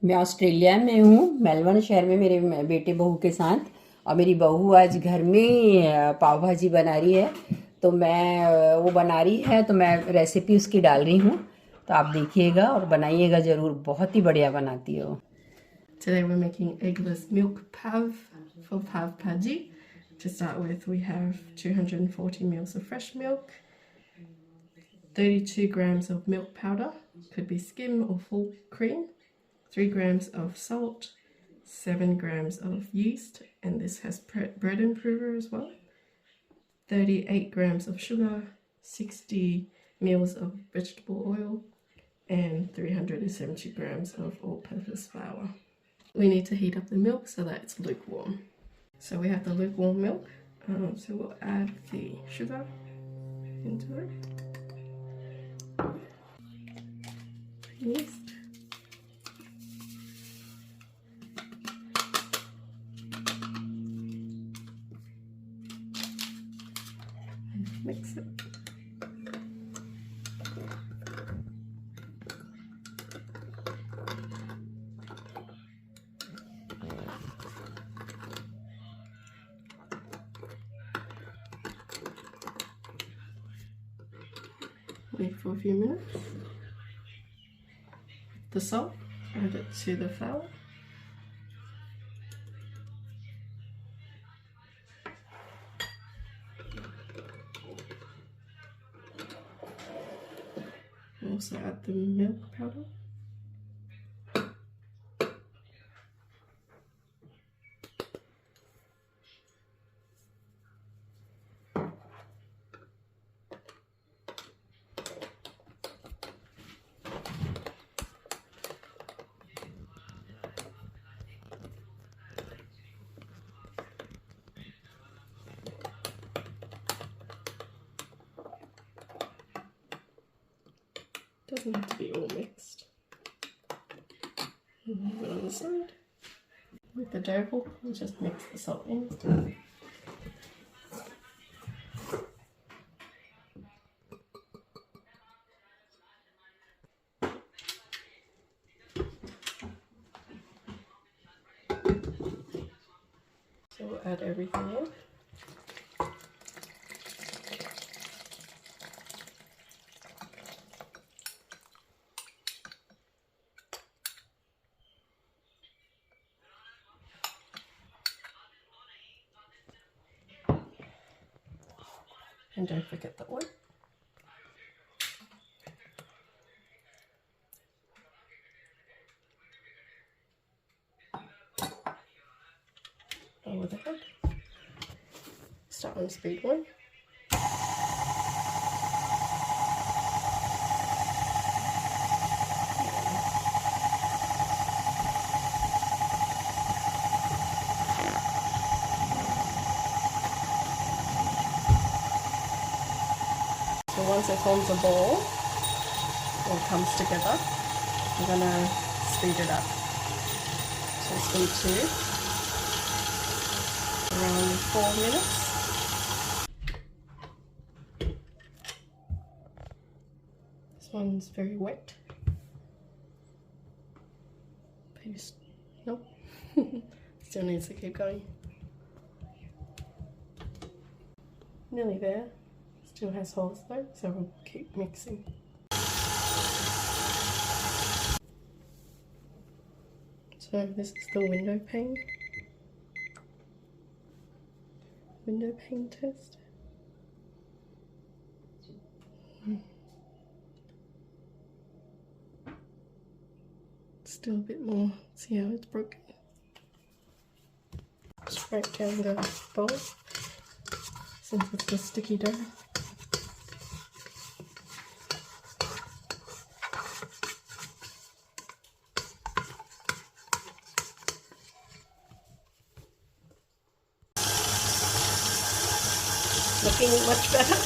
मैं ऑस्ट्रेलिया में हूँ, मेलबर्न शहर में, मेरे बेटे बहू के साथ। और मेरी बहू आज घर में ही पाव भाजी बना रही है। तो मैं वो बना रही है तो मैं रेसिपी उसकी डाल रही हूँ। तो आप देखिएगा और बनाइएगा ज़रूर, बहुत ही बढ़िया बनाती है वो। Today we're making eggless milk pav for Paav Bhaaji. To start with, we have 240 ml of fresh milk, 32 grams of milk powder, could be skim or full cream, 3 grams of salt, 7 grams of yeast, and this has bread improver as well, 38 grams of sugar, 60 ml of vegetable oil, and 370 grams of all-purpose flour. We need to heat up the milk so that it's lukewarm. So we have the lukewarm milk, so we'll add the sugar into it, yeast, mix it. Wait for a few minutes. The salt, add it to the flour. Also add the milk powder. Doesn't have to be all mixed. And leave it on the side. With the dough ball, we'll just mix the salt in. So we'll add everything in. And don't forget the oil. Over the head. Start on speed 1. So once it forms a ball or comes together, I'm gonna speed it up. So speed 2, around 4 minutes. This one's very wet. Paste. Nope. Still needs to keep going. Nearly there. Still has holes though, so we'll keep mixing. So this is the window pane. Window pane test. Still a bit more. See how it's broken. Scrape down the bowl since it's a sticky dough. Looking much better.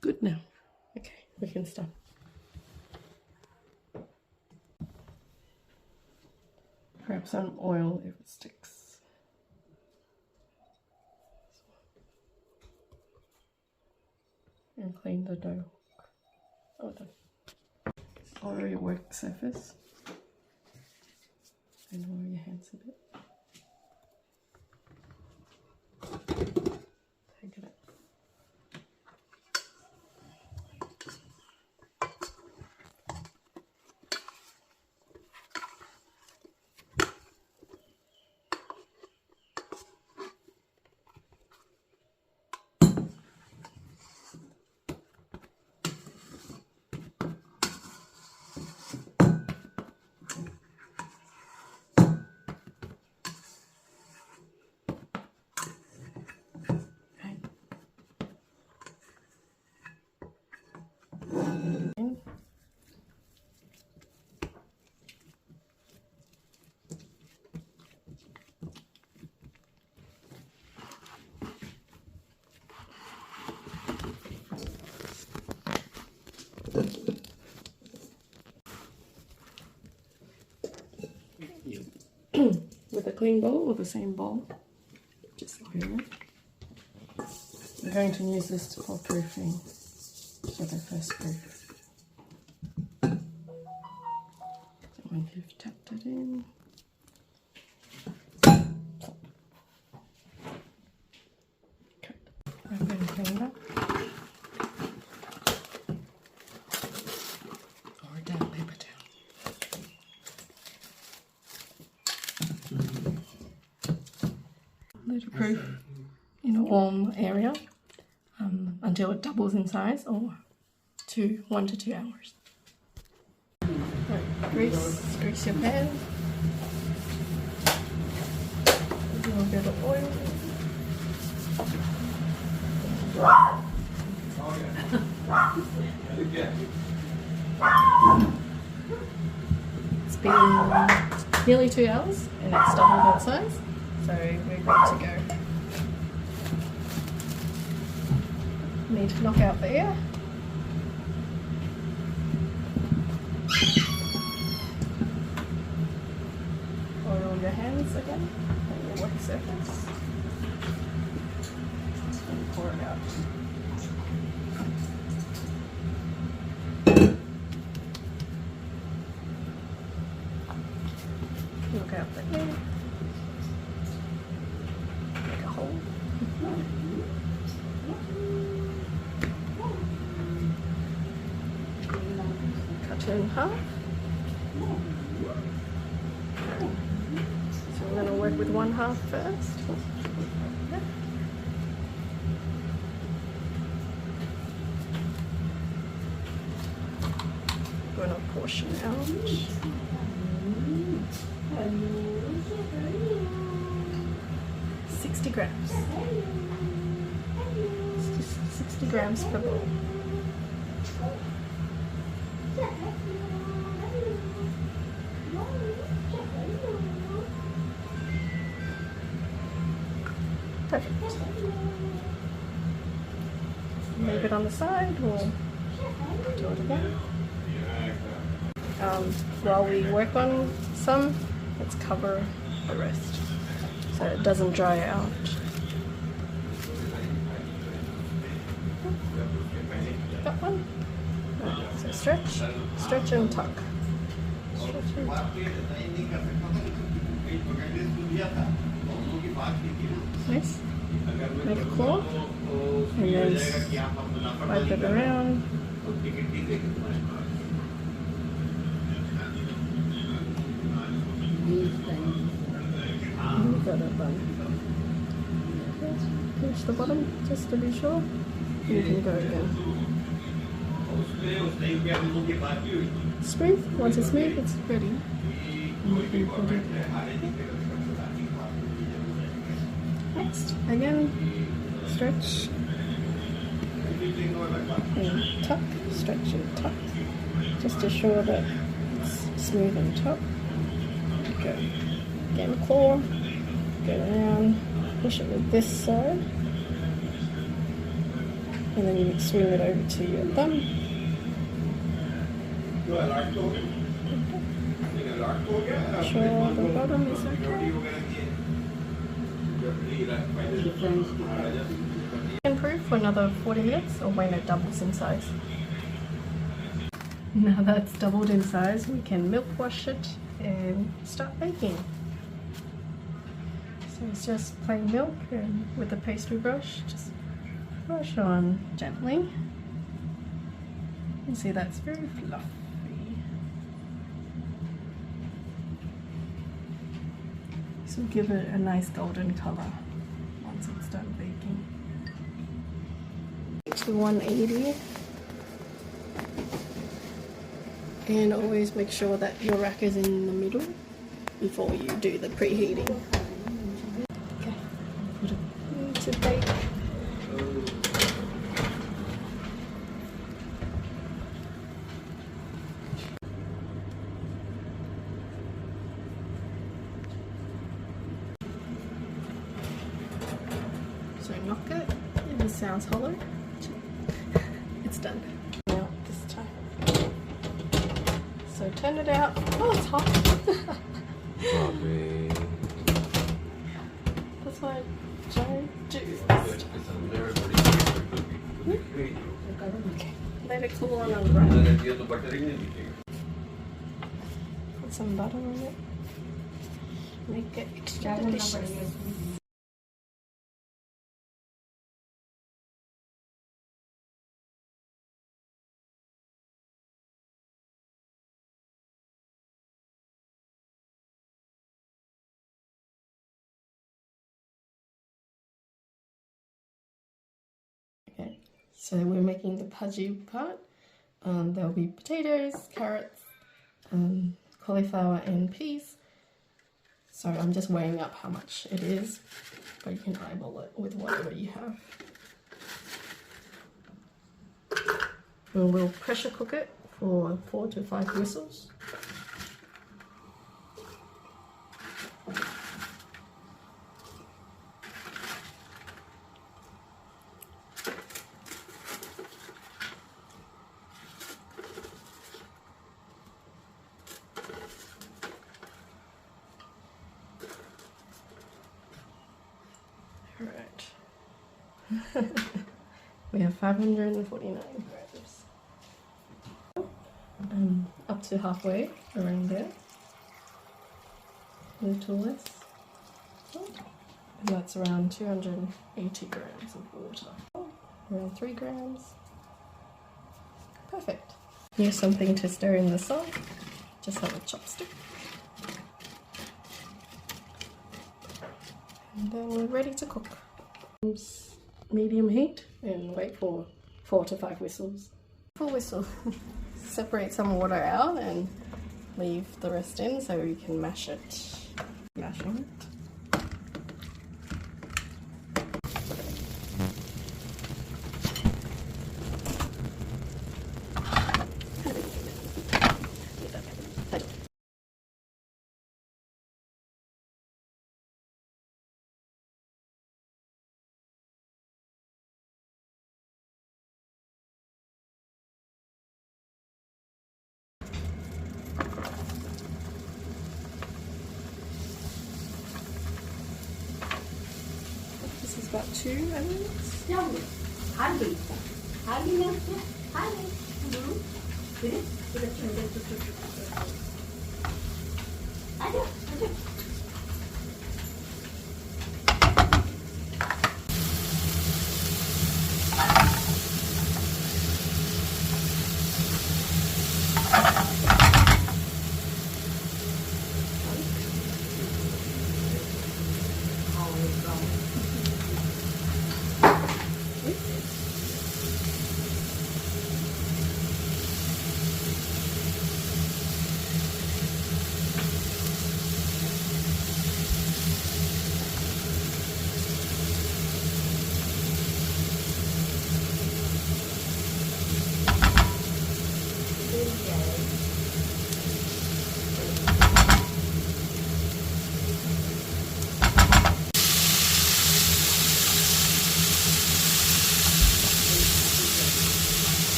Good now. Okay, we can start. Grab some oil if it sticks. And clean the dough. Oh, done. Oil your work surface. And oil your hands a bit. Take it out. With a clean bowl or the same bowl, just oil it. We're going to use this for proofing for the first proof. So once you've tapped it in, okay, I'm going to clean it up. Or a damp paper towel. Let it proof in a warm area until it doubles in size, or 1 to 2 hours. Right, grease your pan. A little bit of oil. It's been nearly 2 hours and it's doubled in size. So we're good to go. Need to knock out the air. Oil your hands again and your work surface. And pour it out. Knock out the air. Cut it in half. So we're going to work with 1/2 first. Yeah. We're going to portion out. 60 grams. 60 grams per bowl. Perfect. Leave it on the side, we'll do it again. While we work on some, let's cover the rest so it doesn't dry out. Got one? Right, so stretch and tuck. Stretch and tuck. Nice. Make a claw and then wipe it around. Pinch the bottom just to be sure. You can go again. Smooth. Once it's smooth, it's ready. And you can put it. Next, again, stretch and tuck. Stretch and tuck, just to ensure that it's smooth on top. Go. Again, claw. Go around. Push it with this side. And then you swing it over to your thumb. Make sure the bottom is okay. Improve for another 40 minutes or when it doubles in size. Now that's doubled in size, we can milk wash it and start baking. So it's just plain milk, and with a pastry brush, just brush on gently. You see that's very fluffy. So give it a nice golden color once it's done baking. To 180. And always make sure that your rack is in the middle before you do the preheating. Okay, put it to bake. So knock it, if it sounds hollow, it's done. Now this time. So turn it out. Oh, it's hot. That's why I don't do this. Okay, let it cool on a rack. Put some butter on it. Make it extra delicious. Okay, so we're making the Bhaaji part. There'll be potatoes, carrots, cauliflower and peas. So I'm just weighing up how much it is, but you can eyeball it with whatever you have. And we'll pressure cook it for 4 to 5 whistles. Alright. We have 549 grams. Up to halfway around there. A little less. And that's around 280 grams of water. Around 3 grams. Perfect. Use something to stir in the salt. Just have a chopstick. And then we're ready to cook. Medium heat and wait for 4 to 5 whistles. 4 whistles. Separate some water out and leave the rest in so you can mash it. Mashing it. This is about 2 onions. Hardly.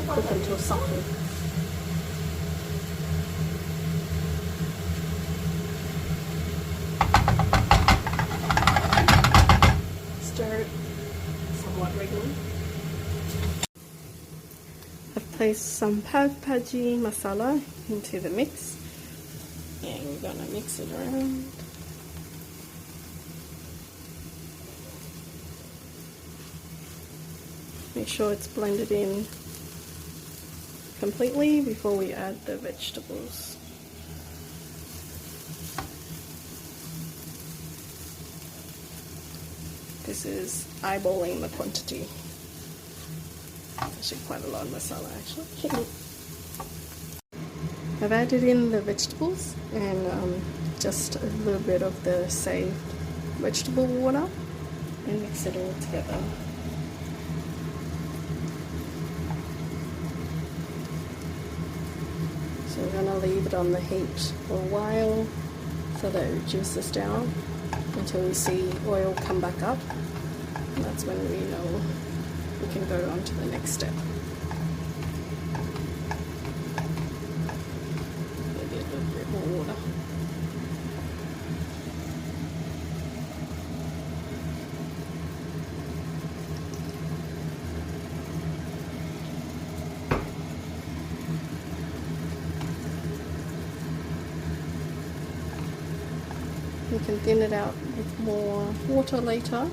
Cook until softened. Stir it somewhat regularly. I've placed some Paav Bhaaji masala into the mix, and we're gonna mix it around. Make sure it's blended in completely before we add the vegetables. This is eyeballing the quantity. Actually quite a lot of masala actually. I've added in the vegetables and just a little bit of the saved vegetable water and mix it all together. So we're going to leave it on the heat for a while so that it reduces down until we see oil come back up, and that's when we know we can go on to the next step. Maybe a little bit more water. You can thin it out with more water later.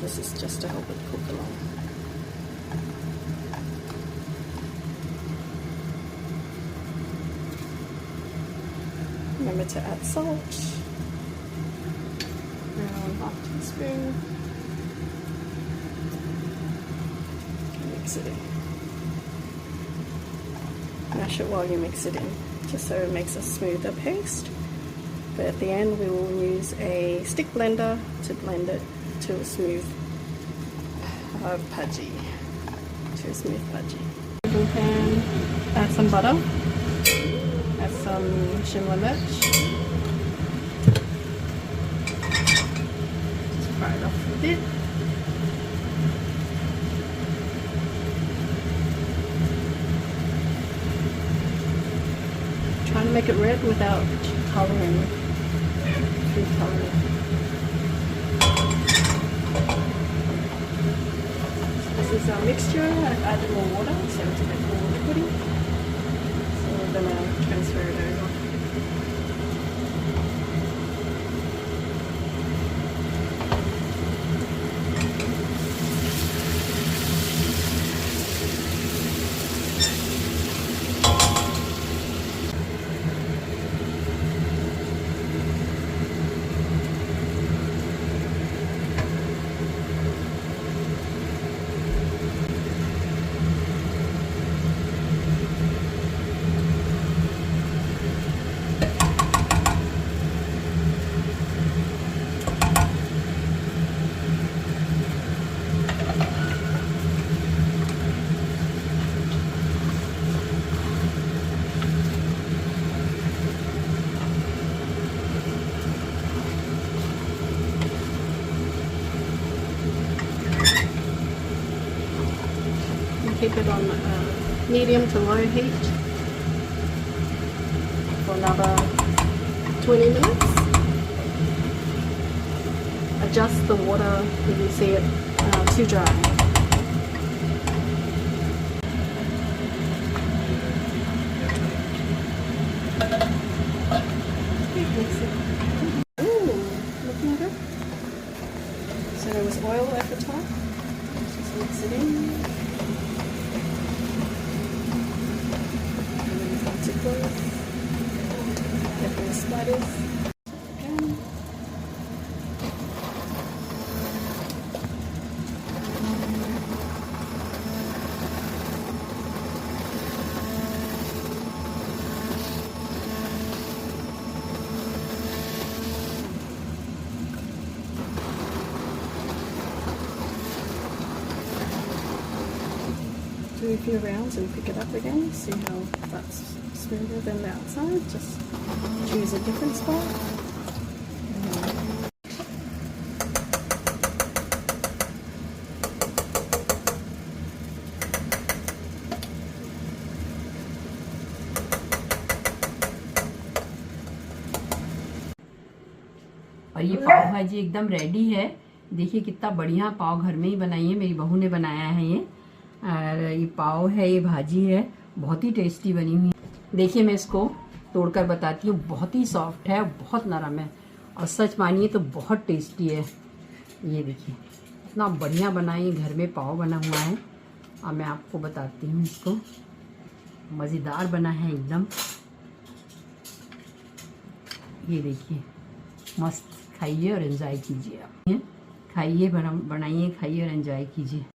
This is just to help it cook along. Remember to add salt, around ½ teaspoon. Mix it in. Mash it while you mix it in, just so it makes a smoother paste. But at the end we will use a stick blender to blend it to a smooth bhaji. Pan, add some butter, add some shimla mirch. Just fry it off a bit. Try to make it red without colouring. This is our mixture. I've added more water, so to make more liquidy. So we're gonna transfer it over. Keep it on medium to low heat for another 20 minutes. Adjust the water if you see it too dry. Ooh, looking good. So there was oil at the top. Just mix it in. Different splatters. Do a few rounds and pick it up again. See how that's smoother than the outside. Just choose a different spot. और ये पाव भाजी एकदम ready है। देखिए कितना बढ़िया पाव घर में ही बनाई है, मेरी बहू ने बनाया है ये। और ये पाव है, ये भाजी है, बहुत ही टेस्टी बनी हुई है। देखिए मैं इसको तोड़कर बताती हूँ, बहुत ही सॉफ्ट है, बहुत नरम है और सच मानिए तो बहुत टेस्टी है। ये देखिए इतना बढ़िया बनाई, घर में पाव बना हुआ है। अब मैं आपको बताती हूँ इसको, मज़ेदार बना है एकदम। ये देखिए मस्त, खाइए और एंजॉय कीजिए। आप खाइए, बनाइए, खाइए और एंजॉय कीजिए।